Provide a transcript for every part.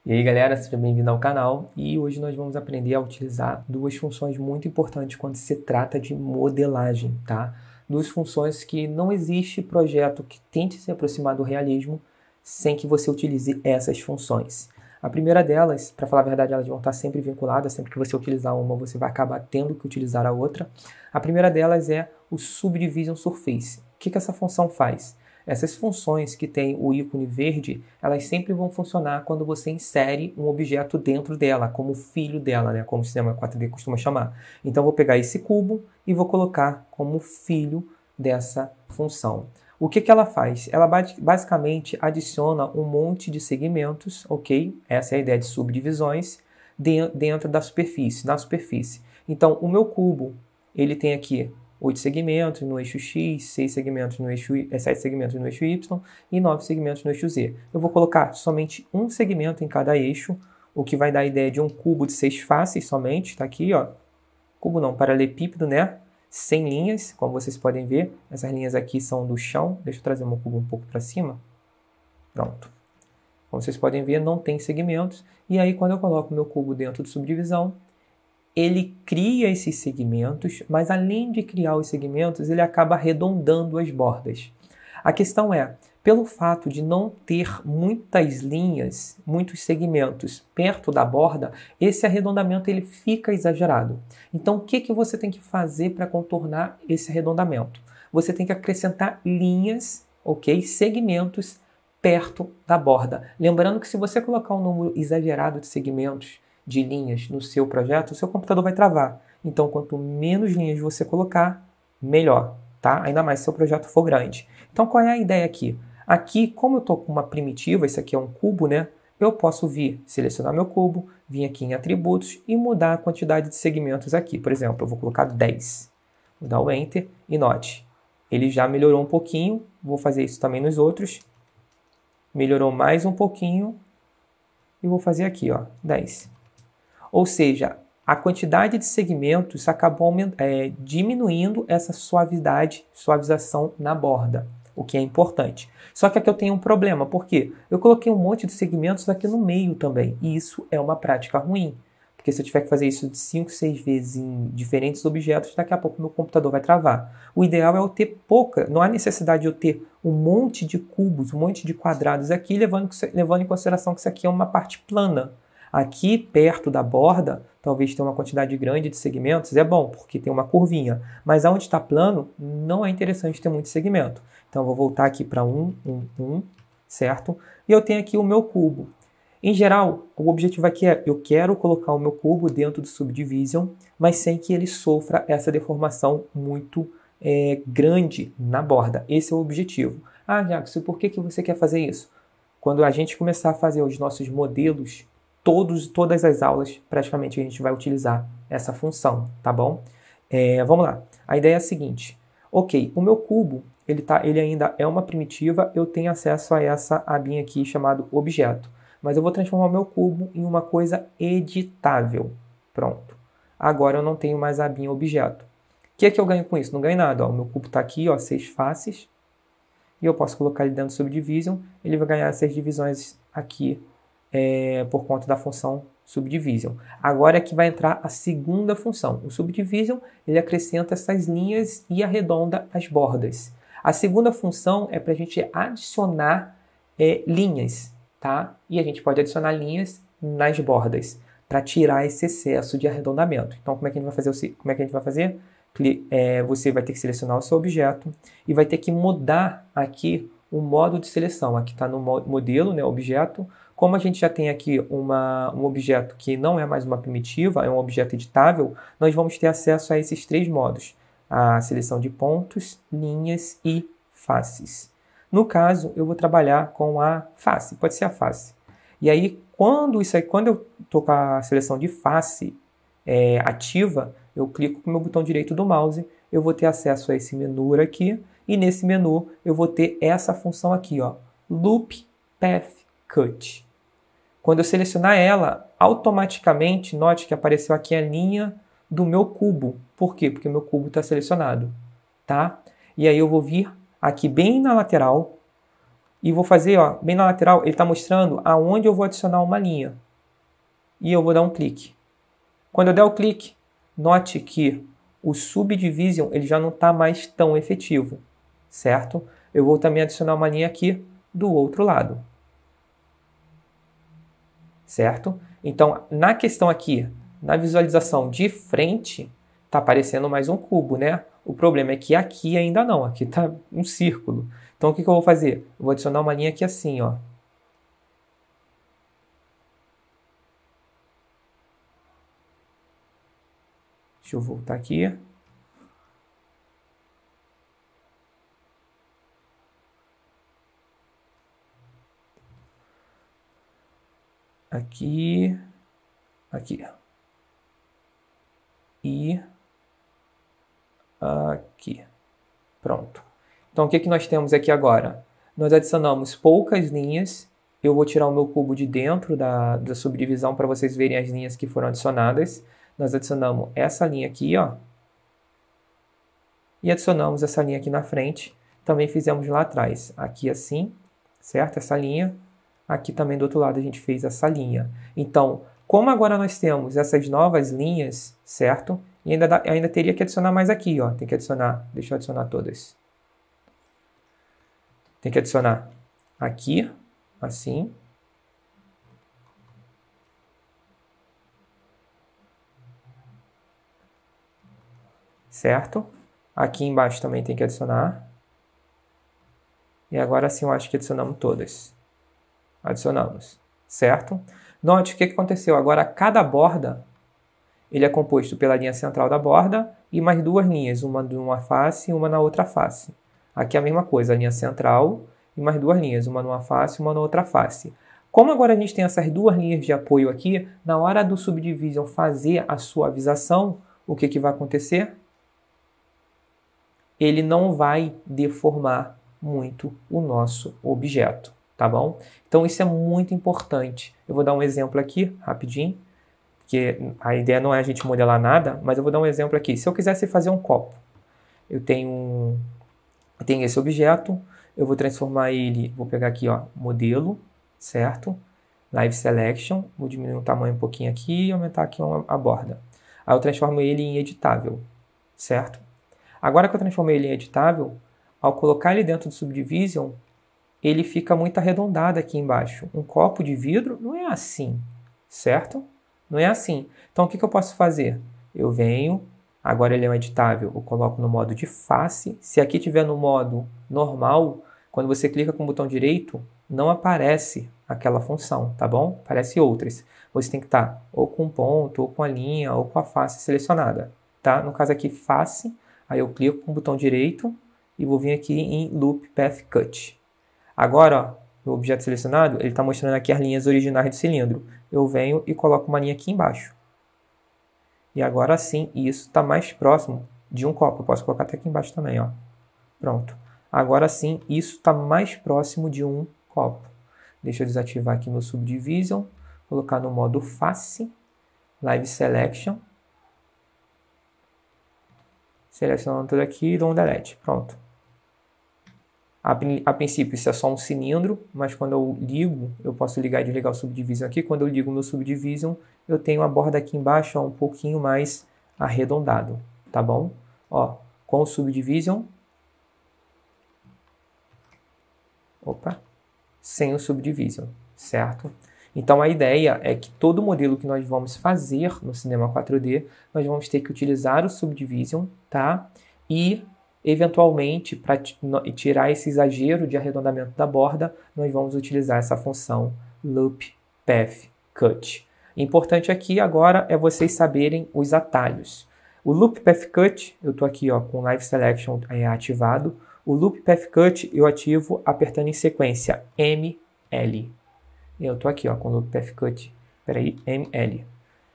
E aí galera, seja bem-vindo ao canal e hoje nós vamos aprender a utilizar duas funções muito importantes quando se trata de modelagem, tá? Duas funções que não existe projeto que tente se aproximar do realismo sem que você utilize essas funções. A primeira delas, para falar a verdade, elas vão estar sempre vinculadas, sempre que você utilizar uma, você vai acabar tendo que utilizar a outra. A primeira delas é o Subdivision Surface. O que essa função faz? Essas funções que tem o ícone verde, elas sempre vão funcionar quando você insere um objeto dentro dela, como filho dela, né? Como o cinema 4D costuma chamar. Então, eu vou pegar esse cubo e vou colocar como filho dessa função. O que ela faz? Ela basicamente adiciona um monte de segmentos, ok? Essa é a ideia de subdivisões, dentro da superfície, na superfície. Então, o meu cubo, ele tem aqui 8 segmentos no eixo X, 6 segmentos no eixo, 7 segmentos no eixo Y e 9 segmentos no eixo Z. Eu vou colocar somente um segmento em cada eixo, o que vai dar a ideia de um cubo de 6 faces somente. Está aqui, ó. Cubo não, paralelepípedo, né? Sem linhas, como vocês podem ver. Essas linhas aqui são do chão. Deixa eu trazer meu cubo um pouco para cima. Pronto. Como vocês podem ver, não tem segmentos. E aí, quando eu coloco meu cubo dentro de subdivisão, ele cria esses segmentos, mas além de criar os segmentos, ele acaba arredondando as bordas. A questão é, pelo fato de não ter muitas linhas, muitos segmentos perto da borda, esse arredondamento ele fica exagerado. Então, o que você tem que fazer para contornar esse arredondamento? Você tem que acrescentar linhas, ok? Segmentos perto da borda. Lembrando que se você colocar um número exagerado de segmentos, de linhas no seu projeto, o seu computador vai travar. Então, quanto menos linhas você colocar, melhor, tá? Ainda mais se o seu projeto for grande. Então, qual é a ideia aqui? Aqui, como eu estou com uma primitiva, isso aqui é um cubo, né? Eu posso vir, selecionar meu cubo, vir aqui em atributos e mudar a quantidade de segmentos aqui. Por exemplo, eu vou colocar 10. Vou dar o Enter e note. Ele já melhorou um pouquinho. Vou fazer isso também nos outros. Melhorou mais um pouquinho. E vou fazer aqui, ó, 10. Ou seja, a quantidade de segmentos acabou diminuindo essa suavização na borda, o que é importante. Só que aqui eu tenho um problema, porque eu coloquei um monte de segmentos aqui no meio também, e isso é uma prática ruim. Porque se eu tiver que fazer isso de 5, 6 vezes em diferentes objetos, daqui a pouco meu computador vai travar. O ideal é eu ter pouca, não há necessidade de eu ter um monte de cubos, um monte de quadrados aqui, levando em consideração que isso aqui é uma parte plana. Aqui, perto da borda, talvez tenha uma quantidade grande de segmentos, é bom, porque tem uma curvinha. Mas onde está plano, não é interessante ter muito segmento. Então, eu vou voltar aqui para 1, 1, 1, certo? E eu tenho aqui o meu cubo. Em geral, o objetivo aqui é, eu quero colocar o meu cubo dentro do Subdivision, mas sem que ele sofra essa deformação muito grande na borda. Esse é o objetivo. Ah, Jackson, por que você quer fazer isso? Quando a gente começar a fazer os nossos modelos, todas as aulas, praticamente, a gente vai utilizar essa função, tá bom? Vamos lá. A ideia é a seguinte. Ok, o meu cubo, ele ainda é uma primitiva, eu tenho acesso a essa abinha aqui chamada objeto. Mas eu vou transformar o meu cubo em uma coisa editável. Pronto. Agora eu não tenho mais a abinha objeto. O que é que eu ganho com isso? Não ganho nada. Ó. O meu cubo está aqui, ó, 6 faces. E eu posso colocar ele dentro do Subdivision. Ele vai ganhar 6 divisões aqui por conta da função Subdivision. Agora é que vai entrar a segunda função. O Subdivision ele acrescenta essas linhas e arredonda as bordas. A segunda função é para a gente adicionar linhas. Tá? E a gente pode adicionar linhas nas bordas para tirar esse excesso de arredondamento. Então, como é que a gente vai fazer? Você vai ter que selecionar o seu objeto e vai ter que mudar aqui o modo de seleção. Aqui está no modelo, né, objeto. Como a gente já tem aqui um objeto que não é mais uma primitiva, é um objeto editável, nós vamos ter acesso a esses 3 modos. A seleção de pontos, linhas e faces. No caso, eu vou trabalhar com a face, pode ser a face. E aí, quando eu estou com a seleção de face ativa, eu clico com o meu botão direito do mouse, eu vou ter acesso a esse menu aqui, e nesse menu eu vou ter essa função aqui, ó, Loop Path Cut. Quando eu selecionar ela, automaticamente, note que apareceu aqui a linha do meu cubo. Por quê? Porque o meu cubo está selecionado, tá? E aí eu vou vir aqui bem na lateral, e vou fazer, ó, bem na lateral, ele está mostrando aonde eu vou adicionar uma linha. E eu vou dar um clique. Quando eu der o clique, note que o Subdivision ele já não está mais tão efetivo, certo? Eu vou também adicionar uma linha aqui do outro lado, certo? Então, na questão aqui, na visualização de frente, está aparecendo mais um cubo, né? O problema é que aqui ainda não, aqui está um círculo. Então, o que eu vou fazer? Eu vou adicionar uma linha aqui assim, ó. Deixa eu voltar aqui. Aqui. Aqui. E aqui. Pronto. Então, o que nós temos aqui agora? Nós adicionamos poucas linhas. Eu vou tirar o meu cubo de dentro da subdivisão para vocês verem as linhas que foram adicionadas. Nós adicionamos essa linha aqui, ó. E adicionamos essa linha aqui na frente. Também fizemos lá atrás. Aqui assim, certo? Essa linha. Aqui também do outro lado a gente fez essa linha. Então, como agora nós temos essas novas linhas, certo? E ainda teria que adicionar mais aqui, ó. Tem que adicionar, deixa eu adicionar todas. Tem que adicionar aqui, assim. Certo? Aqui embaixo também tem que adicionar. E agora sim eu acho que adicionamos todas. Adicionamos, certo? Note o que aconteceu. Agora cada borda, ele é composto pela linha central da borda e mais duas linhas, uma de uma face e uma na outra face. Aqui é a mesma coisa, a linha central e mais duas linhas, uma numa face e uma na outra face. Como agora a gente tem essas duas linhas de apoio aqui, na hora do Subdivision fazer a suavização, o que vai acontecer? Ele não vai deformar muito o nosso objeto, tá bom? Então isso é muito importante. Eu vou dar um exemplo aqui, rapidinho, porque a ideia não é a gente modelar nada, mas eu vou dar um exemplo aqui. Se eu quisesse fazer um copo, eu tenho esse objeto, eu vou transformar ele, vou pegar aqui, ó, modelo, certo? Live Selection, vou diminuir o tamanho um pouquinho aqui e aumentar aqui a borda. Aí eu transformo ele em editável, certo? Agora que eu transformei ele em editável, ao colocar ele dentro do Subdivision, ele fica muito arredondado aqui embaixo. Um copo de vidro não é assim, certo? Não é assim. Então, o que eu posso fazer? Eu venho, agora ele é um editável, eu coloco no modo de face. Se aqui tiver no modo normal, quando você clica com o botão direito, não aparece aquela função, tá bom? Aparece outras. Você tem que estar ou com ponto, ou com a linha, ou com a face selecionada, tá? No caso aqui, face, aí eu clico com o botão direito e vou vir aqui em Loop Path Cut. Agora, ó, o objeto selecionado, ele está mostrando aqui as linhas originais do cilindro. Eu venho e coloco uma linha aqui embaixo. E agora sim, isso está mais próximo de um copo. Eu posso colocar até aqui embaixo também, ó. Pronto. Agora sim, isso está mais próximo de um copo. Deixa eu desativar aqui meu Subdivision, colocar no modo face, Live Selection. Selecionando tudo aqui e dou um delete. Pronto. A princípio isso é só um cilindro, mas quando eu ligo, eu posso ligar e desligar o Subdivision aqui. Quando eu ligo o meu Subdivision, eu tenho a borda aqui embaixo, ó, um pouquinho mais arredondado, tá bom? Ó, com o Subdivision, sem o Subdivision, certo? Então a ideia é que todo modelo que nós vamos fazer no Cinema 4D, nós vamos ter que utilizar o Subdivision, tá? E eventualmente, para tirar esse exagero de arredondamento da borda, nós vamos utilizar essa função Loop Path Cut. Importante aqui agora é vocês saberem os atalhos. O Loop Path Cut, eu estou aqui ó, com Live Selection ativado. O Loop Path Cut eu ativo apertando em sequência ML. Eu estou aqui ó, com o Loop Path Cut, ML.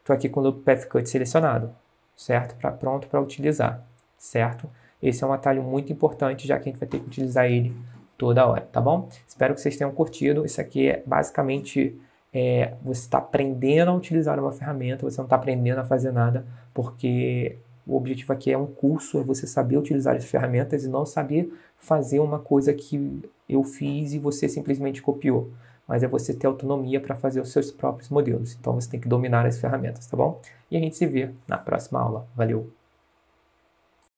Estou aqui com o Loop Path Cut selecionado, certo? Pronto para utilizar, certo? Esse é um atalho muito importante, já que a gente vai ter que utilizar ele toda hora, tá bom? Espero que vocês tenham curtido. Isso aqui é basicamente você está aprendendo a utilizar uma ferramenta, você não está aprendendo a fazer nada, porque o objetivo aqui é um curso, é você saber utilizar as ferramentas e não saber fazer uma coisa que eu fiz e você simplesmente copiou. Mas é você ter autonomia para fazer os seus próprios modelos. Então você tem que dominar as ferramentas, tá bom? E a gente se vê na próxima aula. Valeu!